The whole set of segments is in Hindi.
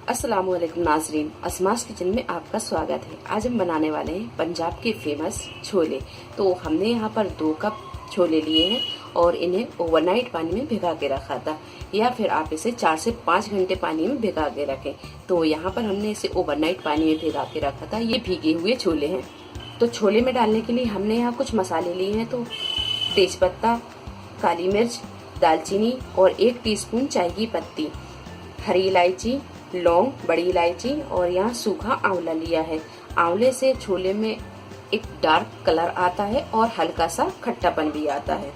अस्सलामुअलैकुम नाजरीन, असमास किचन में आपका स्वागत है। आज हम बनाने वाले हैं पंजाब के फेमस छोले। तो हमने यहाँ पर 2 कप छोले लिए हैं और इन्हें ओवरनाइट पानी में भिगा के रखा था, या फिर आप इसे 4 से 5 घंटे पानी में भिगा के रखें। तो यहाँ पर हमने इसे ओवरनाइट पानी में भिगा के रखा था। ये भीगे हुए छोले हैं। तो छोले में डालने के लिए हमने यहाँ कुछ मसाले लिए हैं। तो तेजपत्ता, काली मिर्च, दालचीनी और 1 टीस्पून चाय की पत्ती, हरी इलायची, लौंग, बड़ी इलायची और यहाँ सूखा आंवला लिया है। आंवले से छोले में एक डार्क कलर आता है और हल्का सा खट्टापन भी आता है।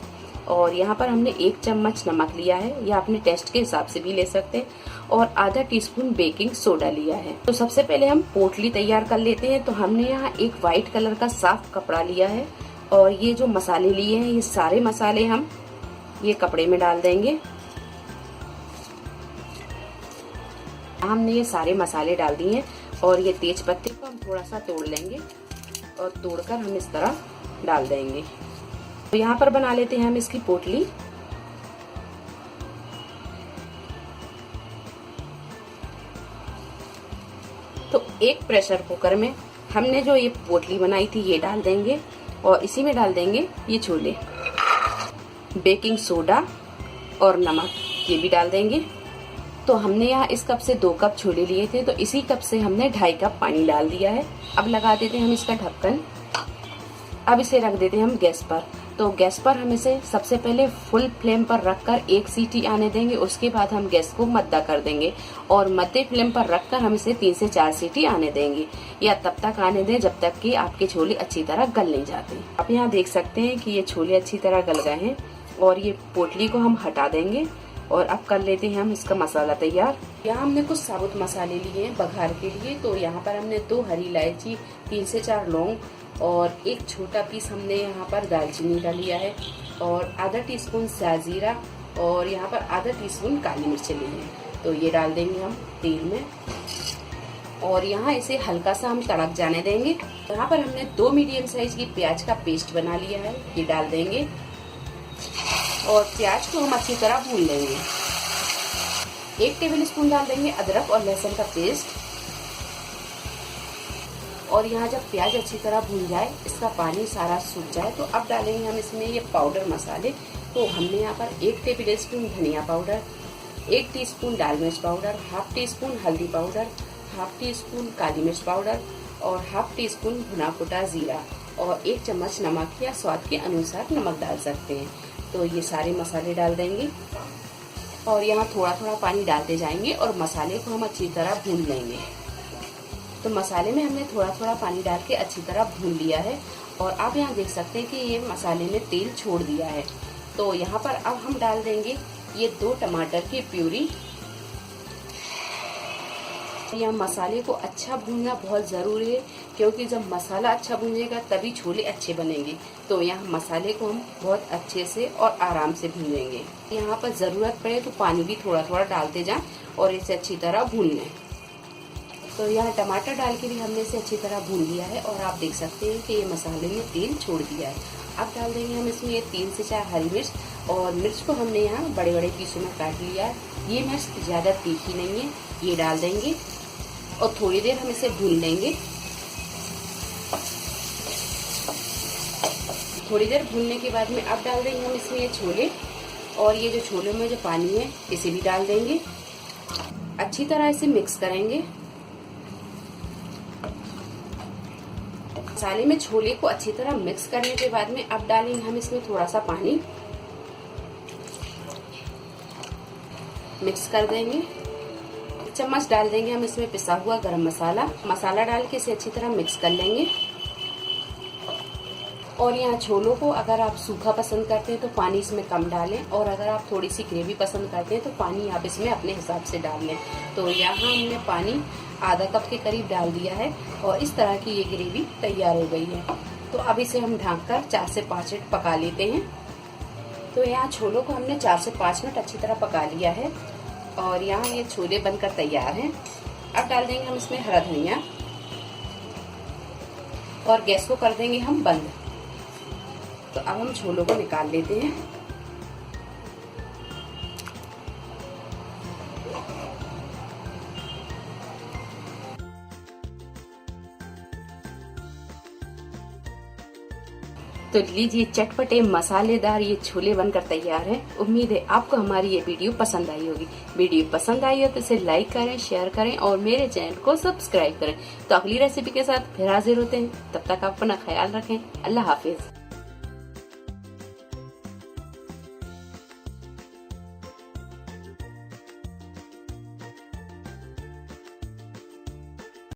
और यहाँ पर हमने 1 चम्मच नमक लिया है, या अपने टेस्ट के हिसाब से भी ले सकते हैं, और आधा टीस्पून बेकिंग सोडा लिया है। तो सबसे पहले हम पोटली तैयार कर लेते हैं। तो हमने यहाँ एक व्हाइट कलर का साफ कपड़ा लिया है और ये जो मसाले लिए हैं, ये सारे मसाले हम ये कपड़े में डाल देंगे। हमने ये सारे मसाले डाल दिए हैं और ये तेज पत्ते को हम थोड़ा सा तोड़ लेंगे और तोड़कर हम इस तरह डाल देंगे। तो यहाँ पर बना लेते हैं हम इसकी पोटली। तो एक प्रेशर कुकर में हमने जो ये पोटली बनाई थी ये डाल देंगे और इसी में डाल देंगे ये छोले। बेकिंग सोडा और नमक ये भी डाल देंगे। तो हमने यहाँ इस कप से 2 कप छोले लिए थे, तो इसी कप से हमने 2.5 कप पानी डाल दिया है। अब लगा देते हैं हम इसका ढक्कन। अब इसे रख देते हैं हम गैस पर। तो गैस पर हम इसे सबसे पहले फुल फ्लेम पर रखकर 1 सीटी आने देंगे। उसके बाद हम गैस को मद्दा कर देंगे और मध्य फ्लेम पर रखकर हम इसे 3 से 4 सीटी आने देंगे, या तब तक आने दें जब तक कि आपके छोले अच्छी तरह गल नहीं जाते। आप यहाँ देख सकते हैं कि ये छोले अच्छी तरह गल गए हैं और ये पोटली को हम हटा देंगे। और अब कर लेते हैं हम इसका मसाला तैयार। यहाँ हमने कुछ साबुत मसाले लिए हैं बघार के लिए। तो यहाँ पर हमने 2 हरी इलायची, 3 से 4 लौंग और 1 छोटा पीस हमने यहाँ पर दालचीनी का लिया है, और आधा टीस्पून साजीरा और यहाँ पर आधा टीस्पून काली मिर्च लिए हैं। तो ये डाल देंगे हम तेल में और यहाँ इसे हल्का सा हम तड़क जाने देंगे। यहाँ पर हमने 2 मीडियम साइज की प्याज का पेस्ट बना लिया है, ये डाल देंगे और प्याज को हम अच्छी तरह भून लेंगे। 1 टेबलस्पून डाल देंगे अदरक और लहसुन का पेस्ट। और यहाँ जब प्याज अच्छी तरह भून जाए, इसका पानी सारा सूख जाए, तो अब डालेंगे हम इसमें ये पाउडर मसाले। तो हमने यहाँ पर 1 टेबलस्पून धनिया पाउडर, 1 टीस्पून लाल मिर्च पाउडर, हाफ टीस्पून हल्दी पाउडर, हाफ टीस्पून काली मिर्च पाउडर और हाफ टीस्पून भुना कुटा जीरा और 1 चम्मच नमक या स्वाद के अनुसार नमक डाल सकते हैं। तो ये सारे मसाले डाल देंगे और यहाँ थोड़ा थोड़ा पानी डालते जाएंगे और मसाले को हम अच्छी तरह भून लेंगे। तो मसाले में हमने थोड़ा थोड़ा पानी डाल के अच्छी तरह भून लिया है और आप यहाँ देख सकते हैं कि ये मसाले ने तेल छोड़ दिया है। तो यहाँ पर अब हम डाल देंगे ये 2 टमाटर की प्यूरी। यह मसाले को अच्छा भूनना बहुत ज़रूरी है, क्योंकि जब मसाला अच्छा भूनेगा तभी छोले अच्छे बनेंगे। तो यहाँ मसाले को हम बहुत अच्छे से और आराम से भूनेंगे। यहाँ पर ज़रूरत पड़े तो पानी भी थोड़ा थोड़ा डालते जाएं और इसे अच्छी तरह भून लें। तो यहाँ टमाटर डाल के भी हमने इसे अच्छी तरह भून लिया है और आप देख सकते हैं कि ये मसाले ने तेल छोड़ दिया है। अब डाल देंगे हम इसमें ये 3 से 4 हरी मिर्च, और मिर्च को हमने यहाँ बड़े बड़े पीसों में काट लिया है। ये मिर्च ज़्यादा तीखी नहीं है, ये डाल देंगे और थोड़ी देर हम इसे भून लेंगे। थोड़ी देर भूनने के बाद में अब डाल देंगे हम इसमें ये छोले, और ये जो छोले में जो पानी है इसे भी डाल देंगे। अच्छी तरह इसे मिक्स करेंगे। मसाले में छोले को अच्छी तरह मिक्स करने के बाद में अब डालेंगे हम इसमें थोड़ा सा पानी, मिक्स कर देंगे। चम्मच डाल देंगे हम इसमें पिसा हुआ गरम मसाला डाल के इसे अच्छी तरह मिक्स कर लेंगे। और यहाँ छोलों को अगर आप सूखा पसंद करते हैं तो पानी इसमें कम डालें, और अगर आप थोड़ी सी ग्रेवी पसंद करते हैं तो पानी आप इसमें अपने हिसाब से डाल लें। तो यहाँ हमने पानी आधा कप के करीब डाल दिया है और इस तरह की ये ग्रेवी तैयार हो गई है। तो अब इसे हम ढककर 4 से 5 मिनट पका लेते हैं। तो यहाँ छोलों को हमने 4 से 5 मिनट अच्छी तरह पका लिया है और यहाँ ये छोले बनकर तैयार हैं। अब डाल देंगे हम इसमें हरा धनिया और गैस को कर देंगे हम बंद। तो अब हम छोलों को निकाल लेते हैं। तो लीजिए, चटपटे मसालेदार ये छोले बनकर तैयार हैं। उम्मीद है आपको हमारी ये वीडियो पसंद आई होगी। वीडियो पसंद आई हो तो इसे लाइक करें, शेयर करें और मेरे चैनल को सब्सक्राइब करें। तो अगली रेसिपी के साथ फिर हाजिर होते हैं। तब तक आप अपना ख्याल रखें। अल्लाह हाफिज।